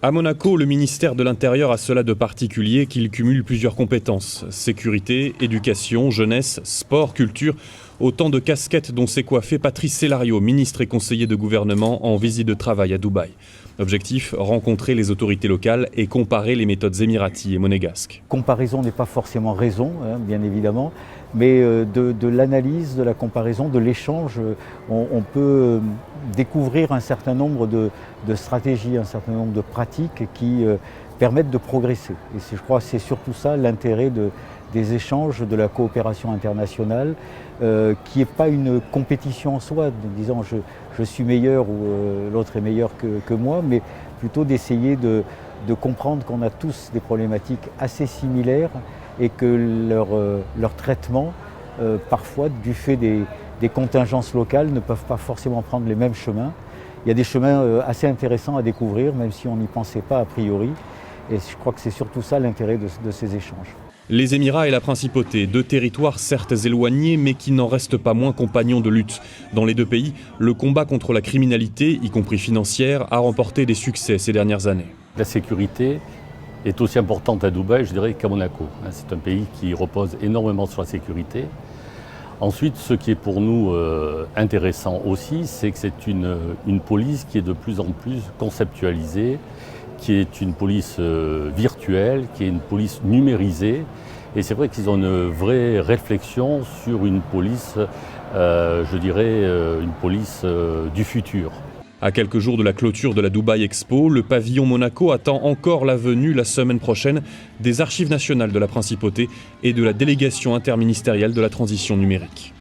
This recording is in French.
À Monaco, le ministère de l'Intérieur a cela de particulier qu'il cumule plusieurs compétences. Sécurité, éducation, jeunesse, sport, culture. Autant de casquettes dont s'est coiffé Patrice Célario, ministre et conseiller de gouvernement en visite de travail à Dubaï. Objectif, rencontrer les autorités locales et comparer les méthodes émiraties et monégasques. Comparaison n'est pas forcément raison, bien évidemment, mais de l'analyse, de la comparaison, de l'échange, on peut découvrir un certain nombre de stratégies, un certain nombre de pratiques qui permettent de progresser. Et je crois que c'est surtout ça l'intérêt des échanges, de la coopération internationale, qui n'est pas une compétition en soi, disant je suis meilleur ou l'autre est meilleur que moi, mais plutôt d'essayer de comprendre qu'on a tous des problématiques assez similaires et que leur traitement, parfois, du fait des contingences locales, ne peuvent pas forcément prendre les mêmes chemins. Il y a des chemins assez intéressants à découvrir, même si on n'y pensait pas a priori. Et je crois que c'est surtout ça l'intérêt de ces échanges. Les Émirats et la Principauté, deux territoires certes éloignés, mais qui n'en restent pas moins compagnons de lutte. Dans les deux pays, le combat contre la criminalité, y compris financière, a remporté des succès ces dernières années. La sécurité est aussi importante à Dubaï, je dirais, qu'à Monaco. C'est un pays qui repose énormément sur la sécurité. Ensuite, ce qui est pour nous intéressant aussi, c'est que c'est une police qui est de plus en plus conceptualisée, qui est une police virtuelle, qui est une police numérisée. Et c'est vrai qu'ils ont une vraie réflexion sur une police, je dirais, une police du futur. À quelques jours de la clôture de la Dubaï Expo, le pavillon Monaco attend encore la venue la semaine prochaine des Archives nationales de la Principauté et de la délégation interministérielle de la transition numérique.